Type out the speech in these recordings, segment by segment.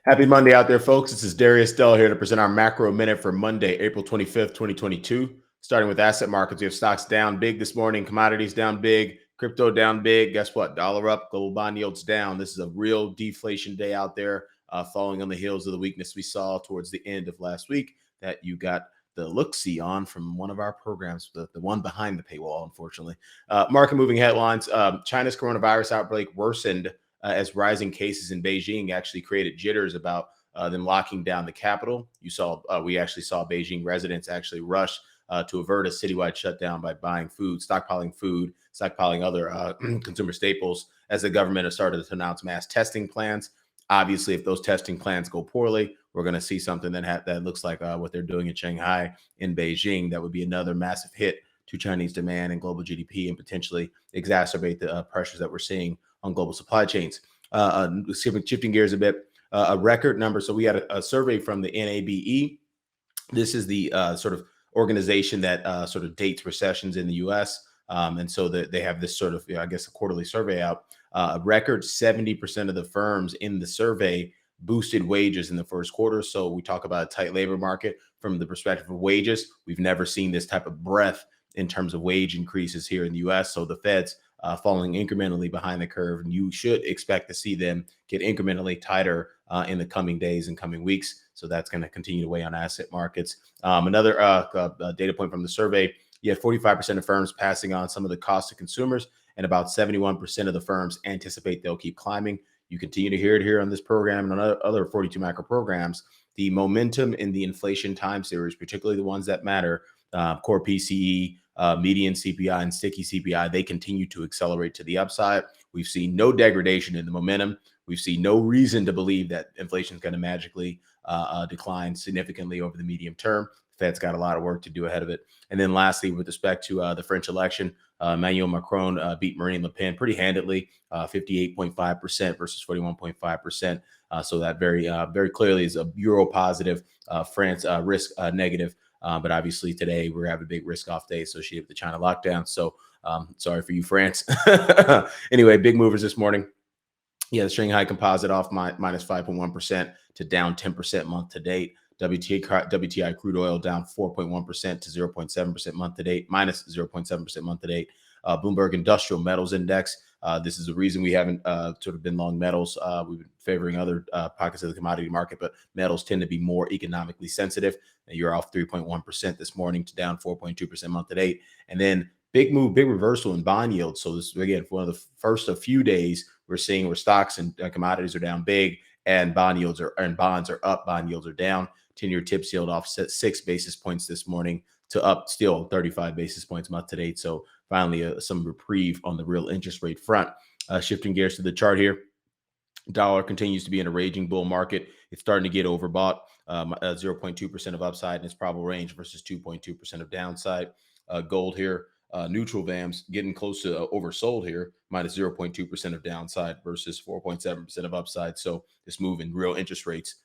Happy Monday out there, folks. This is Darius Dale here to present our macro minute for Monday, April 25th, 2022. Starting with asset markets, we have stocks down big this morning, commodities down big, crypto down big. Guess what? Dollar up, global bond yields down. This is a real deflation day out there, following on the heels of the weakness we saw towards the end of last week that you got the look-see on from one of our programs, the one behind the paywall, unfortunately. Market moving headlines. China's coronavirus outbreak worsened as rising cases in Beijing actually created jitters about them locking down the capital. We actually saw Beijing residents actually rush to avert a citywide shutdown by buying food, stockpiling other consumer staples as the government has started to announce mass testing plans. Obviously, if those testing plans go poorly, we're going to see something that looks like what they're doing in Shanghai, in Beijing. That would be another massive hit to Chinese demand and global GDP, and potentially exacerbate the pressures that we're seeing on global supply chains. Shifting gears a bit, a record number. So we had a survey from the NABE. This is the sort of organization that sort of dates recessions in the U.S. And so they have this sort of, I guess, a quarterly survey out. A record 70% of the firms in the survey boosted wages in the first quarter. So we talk about a tight labor market from the perspective of wages. We've never seen this type of breadth in terms of wage increases here in the U.S. So the Fed's falling incrementally behind the curve, and you should expect to see them get incrementally tighter in the coming days and coming weeks. So that's going to continue to weigh on asset markets. Another data point from the survey, you had 45% of firms passing on some of the costs to consumers, and about 71% of the firms anticipate they'll keep climbing. You continue to hear it here on this program and on other 42 macro programs. The momentum in the inflation time series, particularly the ones that matter, core PCE, median CPI, and sticky CPI, they continue to accelerate to the upside. We've seen no degradation in the momentum. We've seen no reason to believe that inflation is going to magically decline significantly over the medium term. The Fed's got a lot of work to do ahead of it. And then lastly, with respect to the French election, Emmanuel Macron beat Marine Le Pen pretty handedly, 58.5% versus 41.5%. So that very clearly is a Euro positive, France risk negative. But obviously today we're having a big risk off day associated with the China lockdown. So sorry for you, France. Anyway, big movers this morning. Yeah, the Shanghai Composite off minus 5.1% to down 10% month to date. WTI crude oil down 4.1% to 0.7% month to date, minus 0.7% month to date. Bloomberg Industrial Metals Index. This is the reason we haven't sort of been long metals. We've been favoring other pockets of the commodity market, but metals tend to be more economically sensitive. And you're off 3.1% this morning to down 4.2% month to date. And then big reversal in bond yields. So this, again, for one of the first a few days, we're seeing where stocks and commodities are down big, and bonds are up. Bond yields are down. 10-year TIPS yield off 6 basis points this morning to up still 35 basis points month to date. So finally, some reprieve on the real interest rate front. Shifting gears to the chart here. Dollar continues to be in a raging bull market. It's starting to get overbought, 0.2% of upside in its probable range versus 2.2% of downside. Gold here, neutral VAMs getting close to oversold here, minus 0.2% of downside versus 4.7% of upside. So this move in real interest rates,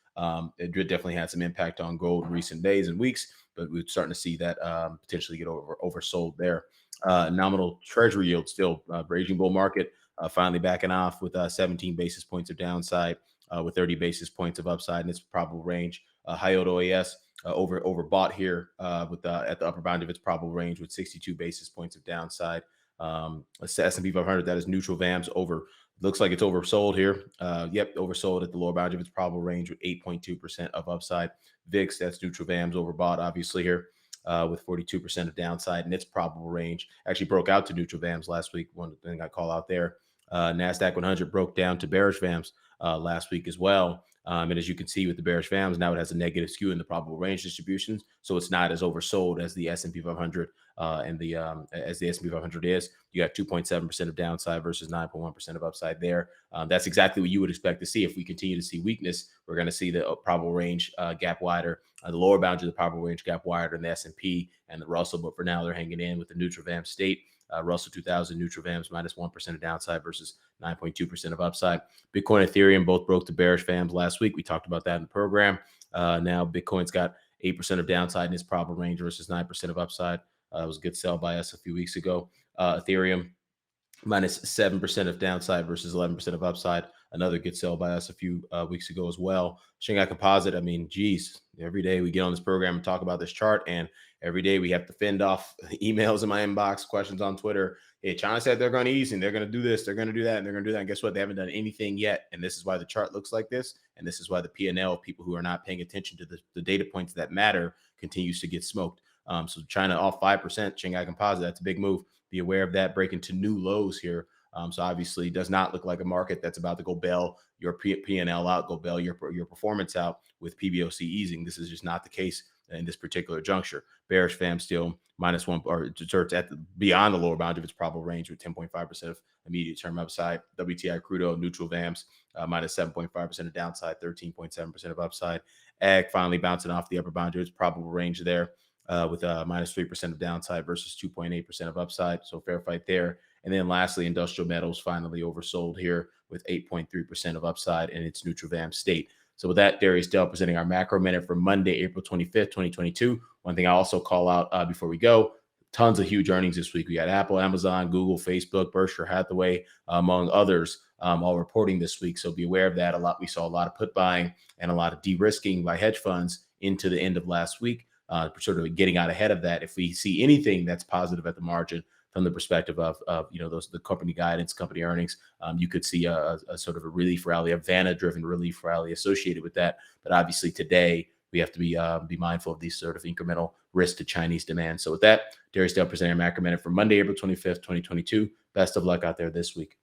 it definitely had some impact on gold in recent days and weeks, but we're starting to see that potentially get oversold there. Nominal treasury yield still raging bull market, finally backing off with 17 basis points of downside, with 30 basis points of upside in its probable range. High yield OAS overbought here with at the upper bound of its probable range with 62 basis points of downside. S&P 500, that is neutral VAMs, looks like it's oversold here. Yep, oversold at the lower bound of its probable range with 8.2% of upside. VIX, that's neutral VAMs, overbought obviously here with 42% of downside in its probable range. Actually broke out to neutral VAMs last week. One thing I call out there. NASDAQ 100 broke down to bearish VAMs last week as well. And as you can see with the bearish VAMs, now it has a negative skew in the probable range distributions, so it's not as oversold as the S&P 500 and the as the S&P 500 is. You got 2.7% of downside versus 9.1% of upside there. That's exactly what you would expect to see. If we continue to see weakness, we're going to see the probable range gap wider, the lower bound of the probable range gap wider than the S&P and the Russell. But for now, they're hanging in with the neutral VAM state. Russell 2000 neutral VAMs minus 1% of downside versus 9.2% of upside. Bitcoin, Ethereum both broke the bearish VAMs last week. We talked about that in the program. Now Bitcoin's got 8% of downside in its probable range versus 9% of upside. It was a good sell by us a few weeks ago. Ethereum minus 7% of downside versus 11% of upside. another good sell by us a few weeks ago as well. Shanghai Composite, I mean, geez, every day we get on this program and talk about this chart, and every day we have to fend off emails in my inbox, questions on Twitter. Hey, China said they're going to ease and they're going to do this, they're going to do that, and they're going to do that. And guess what? They haven't done anything yet. And this is why the chart looks like this. And this is why the P&L of people who are not paying attention to the data points that matter continues to get smoked. So China off 5%, Shanghai Composite, that's a big move. Be aware of that, breaking to new lows here. So obviously does not look like a market that's about to go bail your P&L out, go bail your performance out with PBOC easing. This is just not the case in this particular juncture. Bearish fam still -1 or starts at beyond the lower boundary of its probable range with 10.5% of immediate term upside. WTI crude oil neutral VAMs -7.5% of downside, 13.7% of upside. Ag finally bouncing off the upper boundary of its probable range there with -3% of downside versus 2.8% of upside. So fair fight there. And then lastly, industrial metals finally oversold here with 8.3% of upside in its neutral VAM state. So with that, Darius Dale presenting our macro minute for Monday, April 25th, 2022. One thing I also call out before we go, tons of huge earnings this week. We got Apple, Amazon, Google, Facebook, Berkshire Hathaway, among others, all reporting this week. So be aware of that. We saw a lot of put buying and a lot of de-risking by hedge funds into the end of last week, sort of getting out ahead of that. If we see anything that's positive at the margin, from the perspective of the company guidance, company earnings, you could see a sort of a relief rally, a Vanna-driven relief rally associated with that. But obviously today we have to be mindful of these sort of incremental risks to Chinese demand. So with that, Darius Dale presenting our macro minute for Monday, April 25th, 2022. Best of luck out there this week.